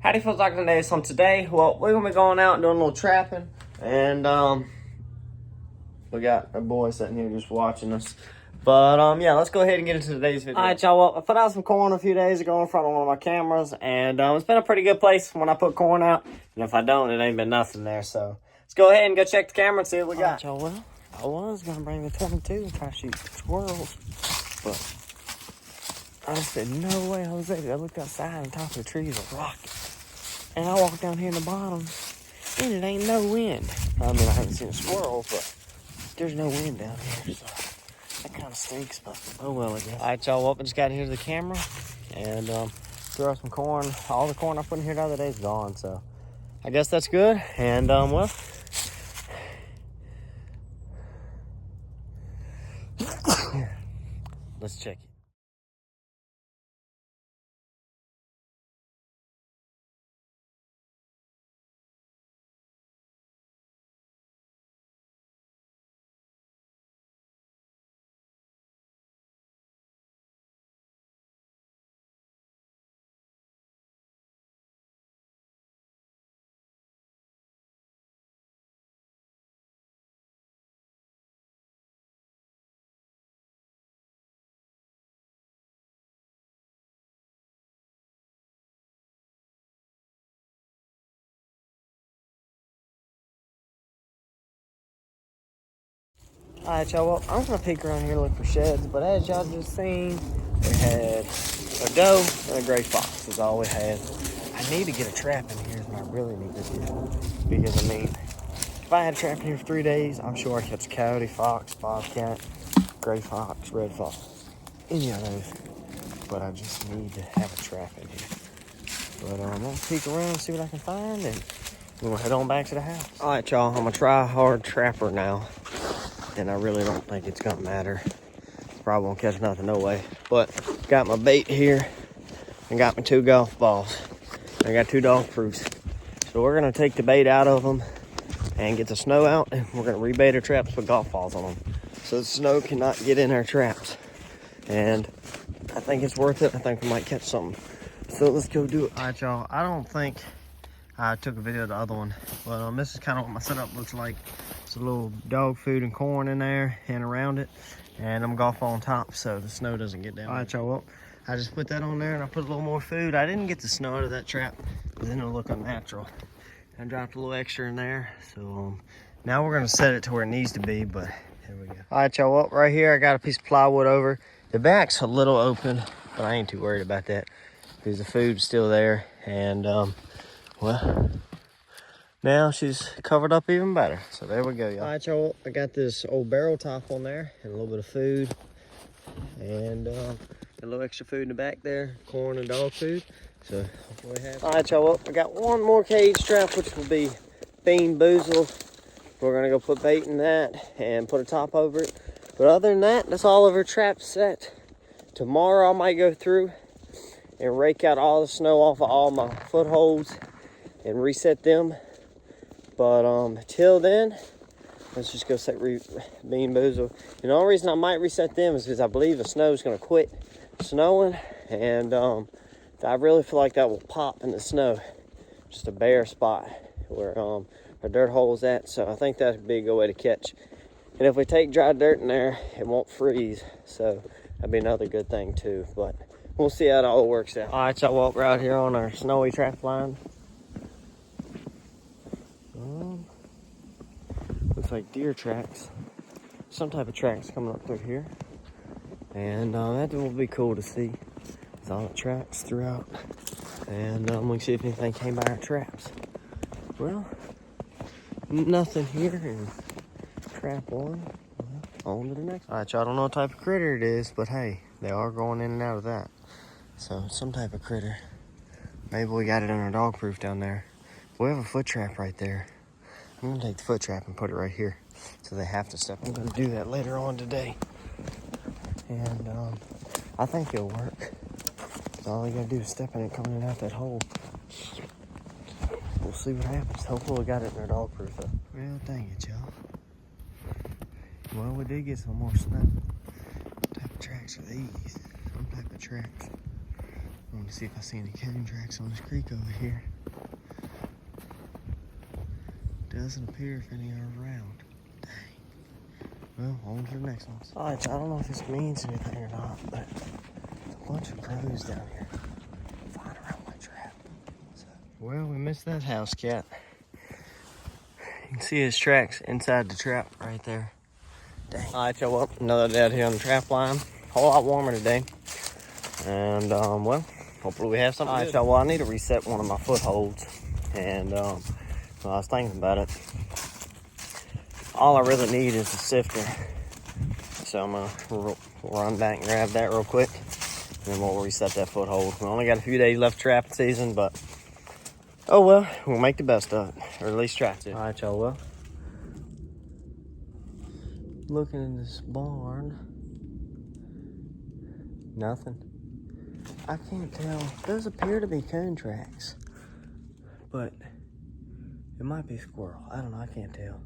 Howdy folks, like today. So today, well, we're gonna be going out and doing a little trapping, and we got our boy sitting here just watching us. But yeah, let's go ahead and get into today's video. All right, y'all. Well, I put out some corn a few days ago in front of one of my cameras, and it's been a pretty good place when I put corn out. And if I don't, it ain't been nothing there. So let's go ahead and go check the camera and see what we got. All right, y'all. Well, I was gonna bring the 22 and try to shoot squirrels, but I said, no way, Jose. I looked outside and top of the trees was rocking. And I walked down here in the bottom, and it ain't no wind. I mean, I haven't seen a squirrel, but there's no wind down here, so that kind of stinks, but oh well, I guess. All right, y'all, well, I just got here to the camera, and threw out some corn. All the corn I put in here the other day is gone, so I guess that's good. And, well, let's check it. All right, y'all, well, I'm gonna peek around here and look for sheds, but as y'all just seen, we had a doe and a gray fox is all we had. I need to get a trap in here is what I really need to do, because I mean, if I had a trap in here for 3 days, I'm sure I'd catch coyote, fox, bobcat, gray fox, red fox, any of those, but I just need to have a trap in here. But I'm gonna peek around and see what I can find, and we're gonna head on back to the house. All right, y'all, I'm a try-hard trapper now. And I really don't think it's gonna matter. Probably won't catch nothing, no way. But got my bait here and got my 2 golf balls. I got 2 dog proofs. So we're gonna take the bait out of them and get the snow out, and we're gonna rebait our traps with golf balls on them, so the snow cannot get in our traps. And I think it's worth it. I think we might catch something. So let's go do it. All right, y'all. I don't think I took a video of the other one, but this is kind of what my setup looks like. It's a little dog food and corn in there and around it, and I'm golf on top so the snow doesn't get down. All right, y'all, well, I just put that on there and I put a little more food. I didn't get the snow out of that trap, but then it'll look unnatural. I dropped a little extra in there, so now we're gonna set it to where it needs to be, but here we go. All right, y'all, well, right here I got a piece of plywood over. The back's a little open, but I ain't too worried about that because the food's still there, and well, now she's covered up even better. So there we go, y'all. All right, y'all, I got this old barrel top on there and a little bit of food, and a little extra food in the back there, corn and dog food. So hopefully have. All right, y'all, well, I got one more cage trap, which will be bean boozle. We're gonna go put bait in that and put a top over it. But other than that, that's all of our traps set. Tomorrow I might go through and rake out all the snow off of all my footholds and reset them. But till then, let's just go set bean boozle. And the only reason I might reset them is because I believe the snow is going to quit snowing, and I really feel like that will pop in the snow. Just a bare spot where our dirt hole is at, so I think that would be a good way to catch. And if we take dry dirt in there, it won't freeze, so that'd be another good thing too. But we'll see how it all works out. All right, y'all, walk right here on our snowy trapline. Looks like deer tracks, some type of tracks coming up through here, and that will be cool to see. There's all the tracks throughout, and we can see if anything came by our traps. Well, nothing here in trap 1. On to the next. All right, y'all, I don't know what type of critter it is, but hey, they are going in and out of that, so it's some type of critter. Maybe we got it in our dog proof down there. We have a foot trap right there. I'm gonna take the foot trap and put it right here, so they have to step. I'm gonna do that later on today, and I think it'll work. All you gotta do is step in it, coming in and out that hole. We'll see what happens. Hopefully we got it in our dog proof though. Well, dang it, y'all. Well, we did get some more snow. What type of tracks are these? Some type of tracks. I want to see if I see any cane tracks on this creek over here. Doesn't appear if any are around. Dang. Well, on to the next one. Alright, I don't know if this means anything or not, but there's a bunch of crows down here flying around my trap. So, well, we missed that house cat. You can see his tracks inside the trap right there. Dang. Alright, y'all, well, another day out here on the trap line. A whole lot warmer today. And, well, hopefully we have something. Alright, y'all, well, I need to reset one of my footholds. And, well, I was thinking about it. All I really need is a sifter. So I'm gonna run back and grab that real quick. And then we'll reset that foothold. We only got a few days left trapping season, but oh well, we'll make the best of it. Or at least try to. Alright, y'all, well. Looking in this barn. Nothing. I can't tell. Those appear to be coon tracks. But it might be squirrel. I don't know, I can't tell.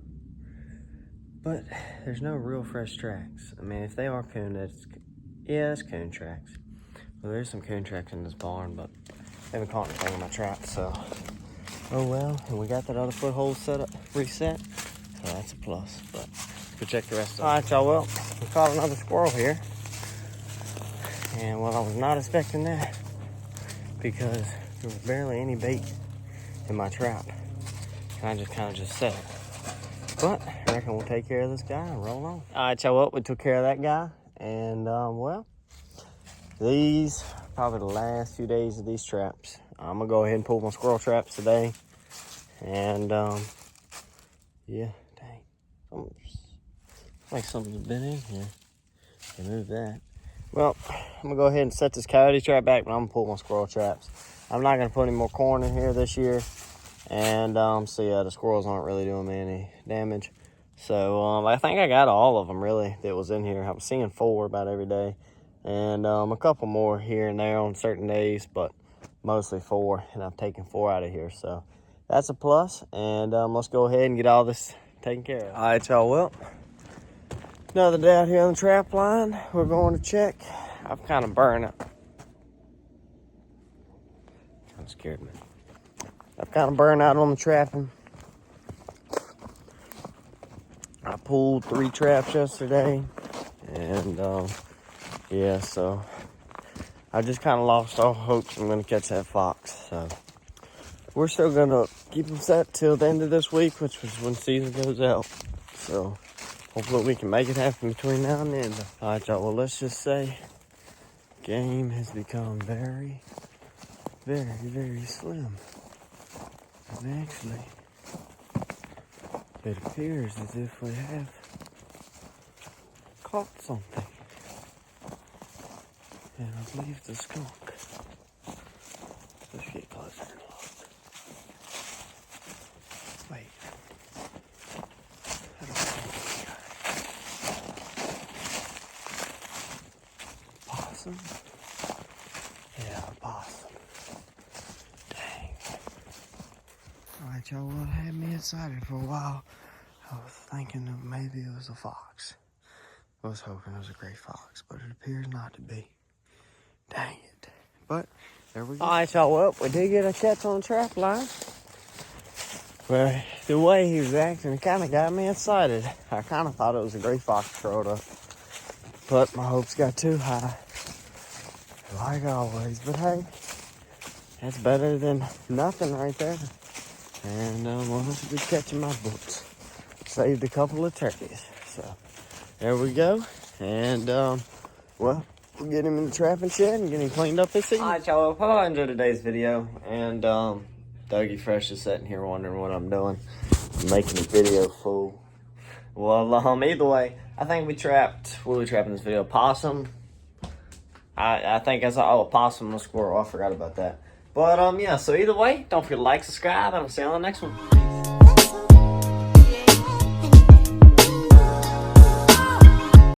But there's no real fresh tracks. I mean, if they are coon, that's coon tracks. Well, there's some coon tracks in this barn, but I haven't caught anything in my trap, so. Oh well, and we got that other foothold set up, reset. So that's a plus, but let's go check the rest of it. All right, y'all, well, we caught another squirrel here. And well, I was not expecting that because there was barely any bait in my trap. And I just kind of set it. But I reckon we'll take care of this guy and roll on. All right, y'all, well, we took care of that guy. And, well, these probably the last few days of these traps. I'm going to go ahead and pull my squirrel traps today. And, yeah, dang. Looks like something's been in here. Remove that. Well, I'm going to go ahead and set this coyote trap back, but I'm going to pull my squirrel traps. I'm not going to put any more corn in here this year. And, so yeah, the squirrels aren't really doing me any damage. So, I think I got all of them, really, that was in here. I was seeing 4 about every day. And, a couple more here and there on certain days, but mostly 4. And I've taken 4 out of here, so that's a plus. And, let's go ahead and get all this taken care of. All right, y'all, well, another day out here on the trap line. We're going to check. I've kind of burned it. Kind of scared me. I've kind of burned out on the trapping. I pulled 3 traps yesterday. And, yeah, so I just kind of lost all hopes I'm going to catch that fox. So we're still going to keep them set till the end of this week, which is when season goes out. So hopefully we can make it happen between now and then. All right, y'all, well, let's just say game has become very, very, very slim. And actually, it appears as if we have caught something. And I believe it's a skunk. Let's get closer and look. Wait. I don't think we got it. Possum? Yeah, a possum. Dang. Alright, y'all, what had me excited for a while, I was thinking that maybe it was a fox. I was hoping it was a gray fox, but it appears not to be. Dang it. But there we go. Alright, y'all, well, we did get a catch on the trap line. Well, the way he was acting, it kind of got me excited. I kind of thought it was a gray fox curled up. But my hopes got too high. Like always. But hey, that's better than nothing right there. And, well, this is a good catch in my books. Saved a couple of turkeys. So, there we go. And, well, we'll get him in the trapping shed and get him cleaned up this evening. Alright, y'all, hope y'all enjoyed today's video. And, Dougie Fresh is sitting here wondering what I'm doing. I'm making a video fool. Well, either way, I think we trapped, what did we trap in this video? Possum. I think I saw, a possum and a squirrel. I forgot about that. But, yeah, so either way, don't forget to like, subscribe, and I'll see you on the next one.